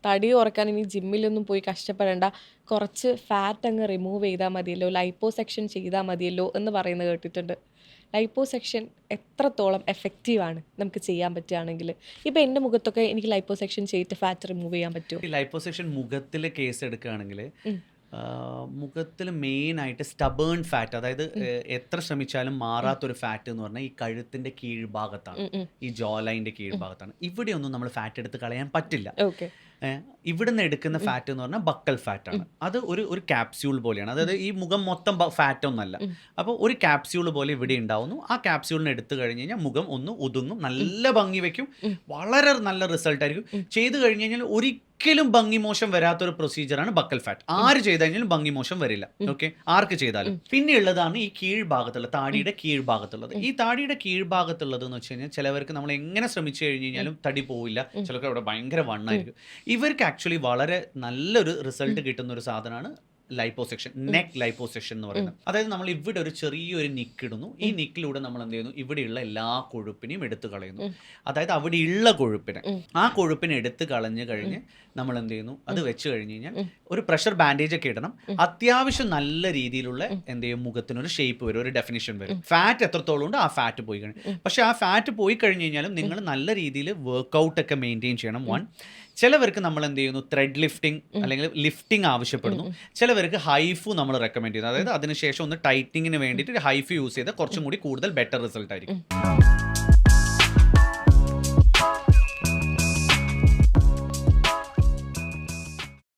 തടി കുറയ്ക്കാൻ ഇനി ജിമ്മിലൊന്നും പോയി കഷ്ടപ്പെടേണ്ട, കുറച്ച് ഫാറ്റ് അങ്ങ് റിമൂവ് ചെയ്താൽ മതിയല്ലോ, ലൈപ്പോസെക്ഷൻ ചെയ്താൽ മതിയല്ലോ എന്ന് പറയുന്നത് കേട്ടിട്ടുണ്ട്. ലൈപ്പോസെക്ഷൻ എത്രത്തോളം എഫക്റ്റീവാണ് നമുക്ക് ചെയ്യാൻ പറ്റുകയാണെങ്കിൽ? ഇപ്പം എൻ്റെ മുഖത്തൊക്കെ എനിക്ക് ലൈപ്പോസെക്ഷൻ ചെയ്തിട്ട് ഫാറ്റ് റിമൂവ് ചെയ്യാൻ പറ്റുമോ? ഈ ലൈപ്പോസെക്ഷൻ മുഖത്തിൽ കേസ് എടുക്കുകയാണെങ്കിൽ മുഖത്തിൽ മെയിനായിട്ട് സ്റ്റബേൺ ഫാറ്റ്, അതായത് എത്ര ശ്രമിച്ചാലും മാറാത്തൊരു ഫാറ്റ് എന്ന് പറഞ്ഞാൽ ഈ കഴുത്തിൻ്റെ കീഴ്ഭാഗത്താണ്, ഈ ജോലൈൻ്റെ കീഴ്ഭാഗത്താണ്. ഇവിടെയൊന്നും നമ്മൾ ഫാറ്റ് എടുത്ത് കളയാൻ പറ്റില്ല. ഓക്കെ. ഇവിടുന്ന് എടുക്കുന്ന ഫാറ്റ് എന്ന് പറഞ്ഞാൽ ബക്കൽ ഫാറ്റാണ്. അത് ഒരു ക്യാപ്സ്യൂൾ പോലെയാണ്, അതായത് ഈ മുഖം മൊത്തം ഫാറ്റ് ഒന്നല്ല. അപ്പോൾ ഒരു ക്യാപ്സ്യൂൾ പോലെ ഇവിടെ ഉണ്ടാവുന്നു. ആ ക്യാപ്സ്യൂളിന് എടുത്തു കഴിഞ്ഞ് കഴിഞ്ഞാൽ മുഖം ഒന്ന് ഒതുങ്ങും, നല്ല ഭംഗി വയ്ക്കും, വളരെ നല്ല റിസൾട്ട് ആയിരിക്കും. ചെയ്ത് കഴിഞ്ഞ് കഴിഞ്ഞാൽ ഒരിക്കലും ഭംഗി മോശം വരാത്തൊരു പ്രൊസീജിയറാണ് ബക്കൽ ഫാറ്റ്. ആര് ചെയ്ത് കഴിഞ്ഞാലും ഭംഗി മോശം വരില്ല. ഓക്കെ, ആർക്ക് ചെയ്താലും. പിന്നെ ഉള്ളതാണ് ഈ കീഴ്ഭാഗത്തുള്ള താടിയുടെ കീഴ്ഭാഗത്തുള്ളത്. ഈ താടിയുടെ കീഴ്ഭാഗത്തുള്ളത് എന്ന് വെച്ച് കഴിഞ്ഞാൽ ചിലവർക്ക് നമ്മൾ എങ്ങനെ ശ്രമിച്ചു കഴിഞ്ഞ് കഴിഞ്ഞാലും തടി പോവില്ല, ചിലർക്ക് അവിടെ ഭയങ്കര വണ്ണായിരിക്കും. ഇവർക്ക് ആക്ച്വലി വളരെ നല്ലൊരു റിസൾട്ട് കിട്ടുന്ന ഒരു സാധനമാണ് ലൈപ്പോസെക്ഷൻ, നെക്ക് ലൈപ്പോസെക്ഷൻ എന്ന് പറയുന്നത്. അതായത് നമ്മൾ ഇവിടെ ഒരു ചെറിയൊരു നിക്ക് ഇടുന്നു. ഈ നിക്കിലൂടെ നമ്മൾ എന്ത് ചെയ്യുന്നു, ഇവിടെയുള്ള എല്ലാ കൊഴുപ്പിനെയും എടുത്തു കളയുന്നു. അതായത് അവിടെയുള്ള കൊഴുപ്പിനെ, ആ കൊഴുപ്പിനെ എടുത്ത് കളഞ്ഞു കഴിഞ്ഞ് നമ്മൾ എന്ത് ചെയ്യുന്നു, അത് വെച്ച് കഴിഞ്ഞ് കഴിഞ്ഞാൽ ഒരു പ്രഷർ ബാൻഡേജ് ഒക്കെ ഇടണം. അത്യാവശ്യം നല്ല രീതിയിലുള്ള എന്ത് ചെയ്യും, മുഖത്തിനൊരു ഷേപ്പ് വരും, ഒരു ഡെഫിനിഷൻ വരും. ഫാറ്റ് എത്രത്തോളം ഉണ്ട് ആ ഫാറ്റ് പോയി കഴിഞ്ഞു. പക്ഷെ ആ ഫാറ്റ് പോയി കഴിഞ്ഞ് കഴിഞ്ഞാലും നിങ്ങൾ നല്ല രീതിയിൽ വർക്കൗട്ട് ഒക്കെ മെയിൻറ്റെയിൻ ചെയ്യണം. വൺ, ചിലവർക്ക് നമ്മൾ എന്ത് ചെയ്യുന്നു, ത്രെഡ് ലിഫ്റ്റിംഗ് അല്ലെങ്കിൽ ലിഫ്റ്റിംഗ് ആവശ്യപ്പെടുന്നു. ചിലവർക്ക് ഹൈഫു നമ്മൾ റെക്കമെൻഡ് ചെയ്യുന്നു. അതായത് അതിനുശേഷം ഒന്ന് ടൈറ്റിങ്ങിന് വേണ്ടിയിട്ട് ഹൈഫ് യൂസ് ചെയ്താൽ കുറച്ചും കൂടി കൂടുതൽ ബെറ്റർ റിസൾട്ട് ആയിരിക്കും.